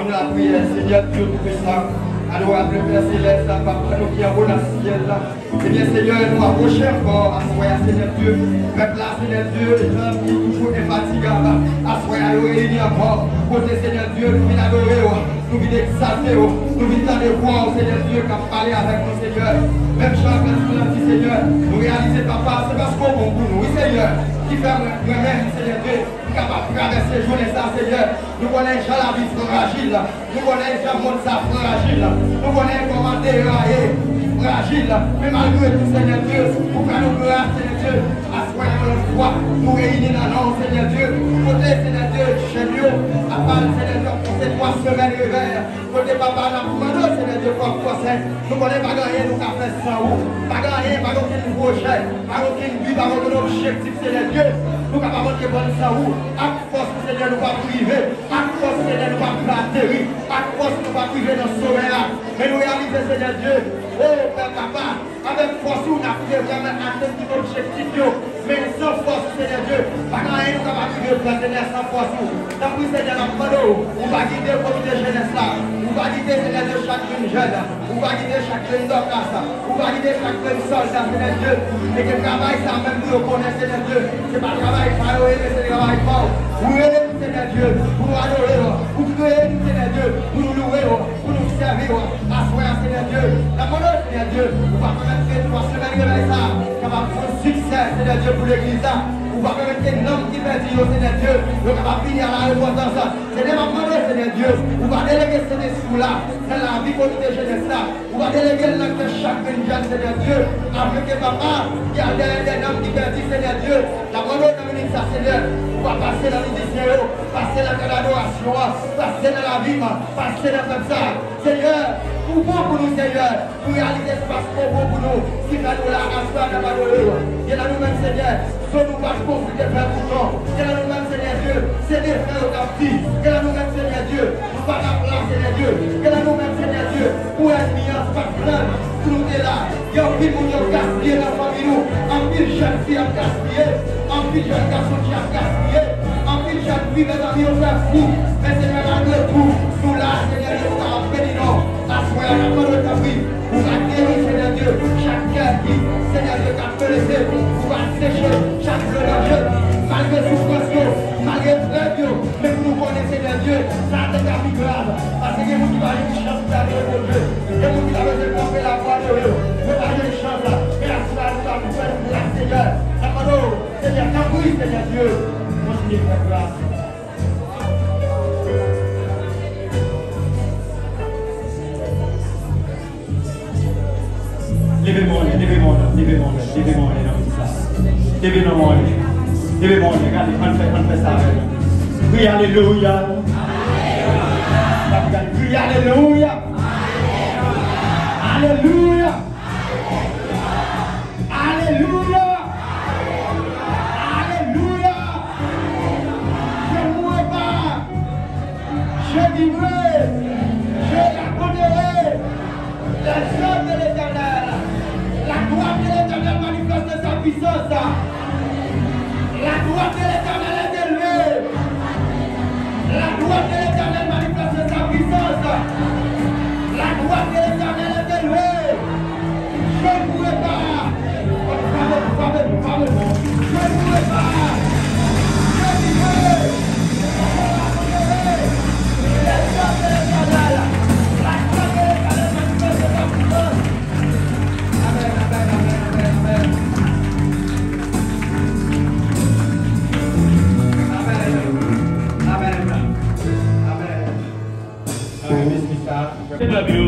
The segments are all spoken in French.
répondre à la prière, Seigneur Dieu Tout-Puissant. Alors, après Père Céleste, Papa, nous qui avons dans le ciel là. Eh bien, Seigneur, nous approchons encore à soyez, Seigneur Dieu. Peuple là, Seigneur Dieu, les gens qui toujours infatigables, à soyez, nous réunis encore. Côté Seigneur Dieu, nous venons adorer, nous venons exalter, nous venons de voir, Seigneur Dieu, qui a parlé avec nous, Seigneur. Même chaque fois que nous dit, Seigneur, nous réalisons, Papa, c'est parce qu'on bon pour nous, oui, Seieur, qui fait nous-mêmes, Seigneur Dieu, capable de traverser journée ça, Seigneur. Nous connaissons la vie fragile, nous connaissons le monde ça fragile, nous connaissons comment dérailler fragile, mais malgré tout, Seigneur Dieu, pour que nous grâce, Seigneur Dieu, à soigner notre foi, nous réunir dans notre Seigneur Dieu, côté Seigneur Dieu, chez nous, à part Seigneur Dieu, pour ces 3 semaines réveil, côté papa, nous demandons, Seigneur Dieu, pour procès, nous connaissons pas gagner, nous avons fait sans vous, pas gagner, pas aucun projet, pas aucun but, pas aucun objectif, Seigneur Dieu, nous sommes capables de bonne sans vous, à force, Seigneur, nous ne pas priver, à force, Seigneur, nous ne pas atterrir, à force, nous ne pas priver dans ce sommeil là, mais nous réaliser, Seigneur Dieu, oh Père Papa, avec force, nous avons vraiment atteint tout objectif, mais sans force, Seigneur Dieu, pas rien, nous sommes capables de faire, Seigneur, sans force. Donc, oui, Seigneur, on va guider le comité de jeunesse là, on va guider, Seigneur Dieu, chaque jeune, on va guider chaque jeune d'homme là, on va guider chaque jeune soldat, Seigneur Dieu, et que le travail, ça même pour reconnaître, Seigneur Dieu, c'est pas le travail pas mais c'est le travail fort. Pour aider nous, Seigneur Dieu, pour nous adorer, pour créer nous, Seigneur Dieu, pour nous louer, pour nous servir, à soir, Seigneur Dieu, la monnaie, Seigneur Dieu, pour pas permettre que 3 semaines de ça, capable de succès, Seigneur Dieu, pour l'église là. Ou pas permettre que l'homme qui perdit, Seigneur Dieu, ne va pas finir à la repentance. Seigneur, ma demande, Seigneur Dieu, ou va déléguer cet esprit-là dans la vie communauté jeunesse là. Ou va déléguer dans chaque jeune, Seigneur Dieu, afin que papa, qui a des hommes qui perdit, Seigneur Dieu, la demande de ça, Seigneur, ou va passer dans l'unité, passer dans l'adoration, passer dans la vie, passer dans comme ça. Seigneur, pour bon pour nous, Seigneur, pour réaliser ce passe pour bon pour nous, si nous avons la race, nous avons et là nous-mêmes, Seigneur, soit nous pas pour des frères pour et là nous-mêmes, Seigneur Dieu, c'est des frères au captif, et là nous-mêmes, Seigneur Dieu, nous pas la place, Seigneur Dieu, et là nous-mêmes, Seigneur Dieu, pour être mis en pas plein, pour nous est là, il y a un petit monde qui a gaspillé dans la famille, nous, un petit jeune fille a gaspillé, un petit jeune garçon qui a gaspillé, un petit jeune fille, mes amis, on fait fou, mais Seigneur, malgré tout, nous là, Seigneur Dieu, nous avons béni, non, à ce moment-là, nous avons ta vie, pour atterrir, Seigneur Dieu, chaque cœur qui, Seigneur Dieu, a fait laisser, pour sécher chaque pleurage, malgré souffrance, malgré pleurs, mais pour nous connaître, Seigneur Dieu, ça a été plus grave, parce qu'il y a des gens qui vont avoir une chance d'aller au Dieu, il y a des gens qui vont développer la voie de Dieu, mais pas une chance là, mais la foi, nous allons faire la Seigneur, la parole, Seigneur, t'as pris, Seigneur Dieu, continue de faire grâce. Living morning, confess our we hallelujah. We hallelujah. Hallelujah. Hallelujah. Hallelujah. Je ne mourrai pas. Je vivrai. Je raconterai les œuvres de l'Éternel. La gloire de l'Éternel manifeste sa puissance. La gloire de l'Éternel est élevée. La gloire de l'Éternel manifeste sa puissance. La gloire de l'Éternel est élevée. Je ne pourrai pas. Je ne pourrai pas. Je vivrai. Je raconterai les œuvres de l'Éternel. La gloire de l'Éternel manifeste sa puissance. Amen, amen, amen, amen, amen. Amen.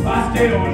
Parce que on